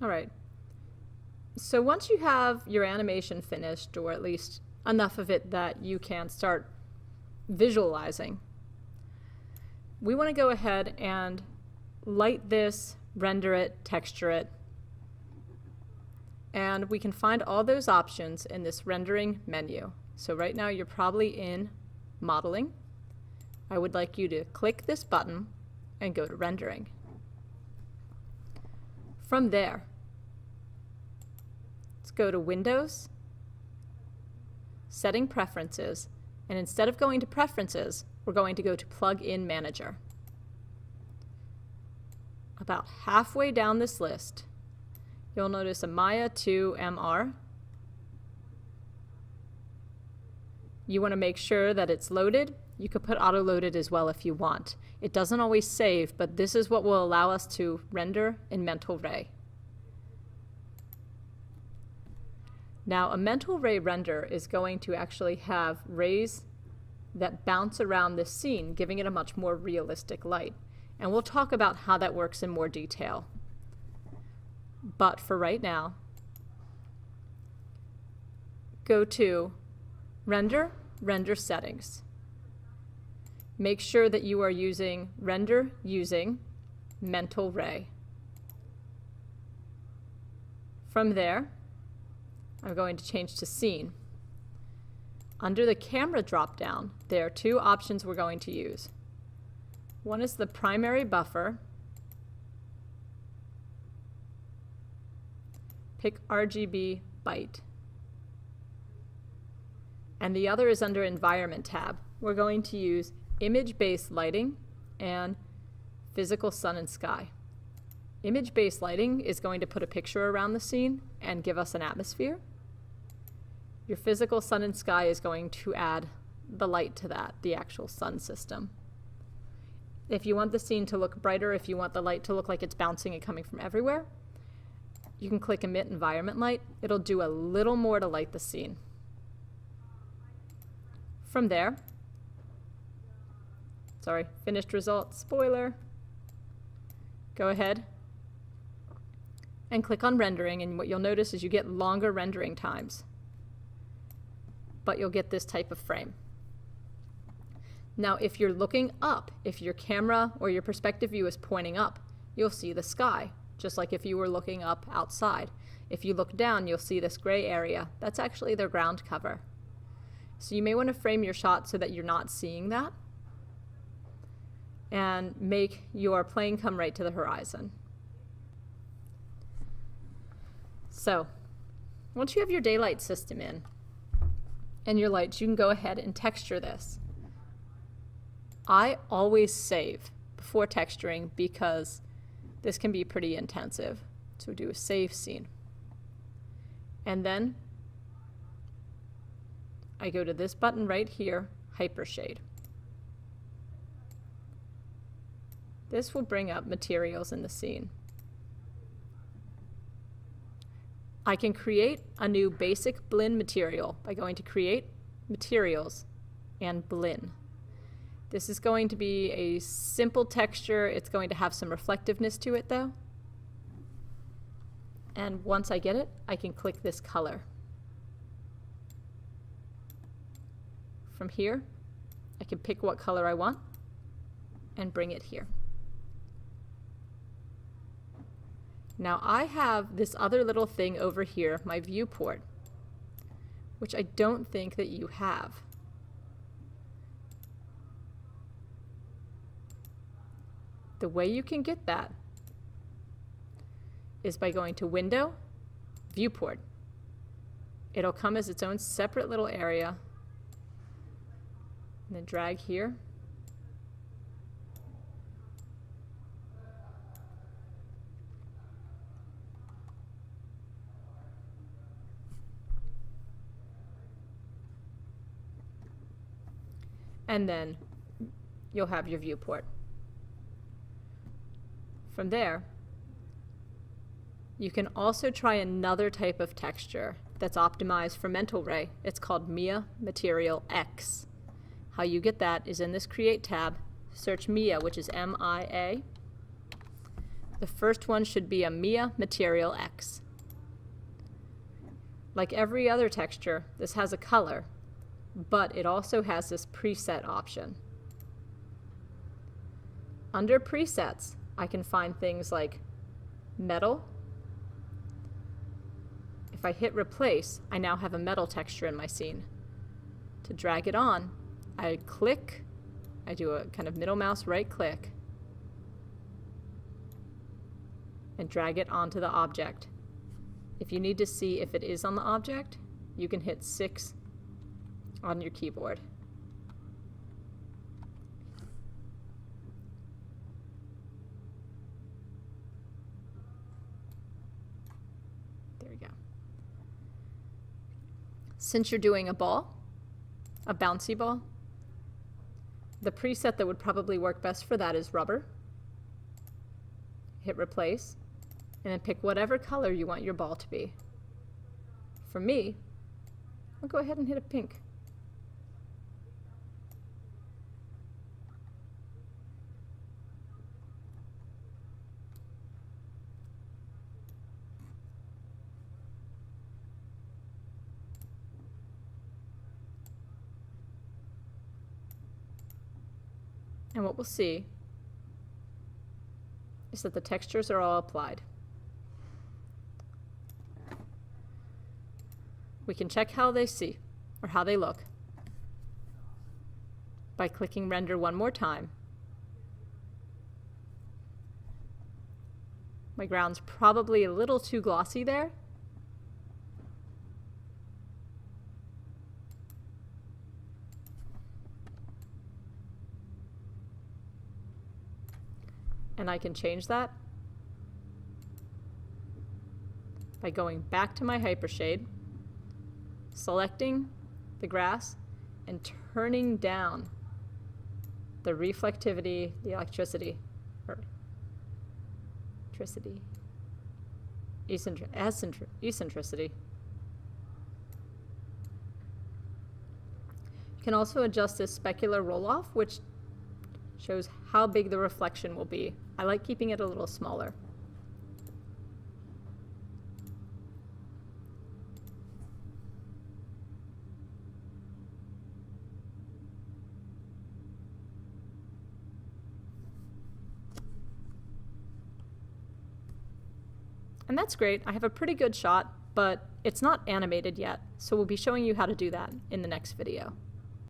All right. So once you have your animation finished, or at least enough of it that you can start visualizing, we want to go ahead and light this, render it, texture it, and we can find all those options in this rendering menu. So right now you're probably in modeling. I would like you to click this button and go to rendering. From there, let's go to Windows, Setting Preferences, and instead of going to Preferences, we're going to go to Plugin Manager. About halfway down this list, you'll notice a Maya 2 MR. You want to make sure that it's loaded. You could put auto loaded as well if you want. It doesn't always save, but this is what will allow us to render in Mental Ray. Now, a Mental Ray render is going to actually have rays that bounce around this scene, giving it a much more realistic light. And we'll talk about how that works in more detail. But for right now, go to Render, Render Settings. Make sure that you are using Render using Mental Ray. From there, I'm going to change to Scene. Under the Camera drop-down, there are two options we're going to use. One is the primary buffer. Pick RGB byte. And the other is under Environment tab. We're going to use Image-based lighting and Physical sun and sky. Image-based lighting is going to put a picture around the scene and give us an atmosphere. Your physical sun and sky is going to add the light to that, the actual sun system. If you want the scene to look brighter, if you want the light to look like it's bouncing and coming from everywhere, you can click Emit Environment Light. It'll do a little more to light the scene. From there, finished result, spoiler. Go ahead and click on rendering, and what you'll notice is you get longer rendering times, but you'll get this type of frame. Now, if you're looking up, if your camera or your perspective view is pointing up, you'll see the sky, just like if you were looking up outside. If you look down, you'll see this gray area. That's actually their ground cover. So you may want to frame your shot so that you're not seeing that, and make your plane come right to the horizon. So, once you have your daylight system in and your lights, you can go ahead and texture this. I always save before texturing because this can be pretty intensive. So do a save scene. And then I go to this button right here, Hypershade. This will bring up materials in the scene. I can create a new basic blend material by going to Create, Materials, and Blend. This is going to be a simple texture. It's going to have some reflectiveness to it though. And once I get it, I can click this color. From here, I can pick what color I want and bring it here. Now I have this other little thing over here, my viewport, which I don't think that you have. The way you can get that is by going to Window, Viewport. It'll come as its own separate little area, and then drag here. And then you'll have your viewport. From there, you can also try another type of texture that's optimized for Mental Ray. It's called Mia Material X. How you get that is in this Create tab, search Mia, which is M-I-A. The first one should be a Mia Material X. Like every other texture, this has a color, but it also has this preset option. Under presets, I can find things like metal. If I hit replace, I now have a metal texture in my scene. To drag it on, I click, I do a kind of middle mouse right click, and drag it onto the object. If you need to see if it is on the object, you can hit 6 on your keyboard. There we go. Since you're doing a ball, a bouncy ball, the preset that would probably work best for that is rubber. Hit replace, and then pick whatever color you want your ball to be. For me, I'll go ahead and hit a pink. And what we'll see is that the textures are all applied. We can check how they see, or how they look, by clicking render one more time. My ground's probably a little too glossy there. And I can change that by going back to my hypershade, selecting the grass, and turning down the reflectivity, the eccentricity, eccentricity. You can also adjust this specular roll-off, which shows how big the reflection will be. I like keeping it a little smaller. And that's great. I have a pretty good shot, but it's not animated yet, so we'll be showing you how to do that in the next video.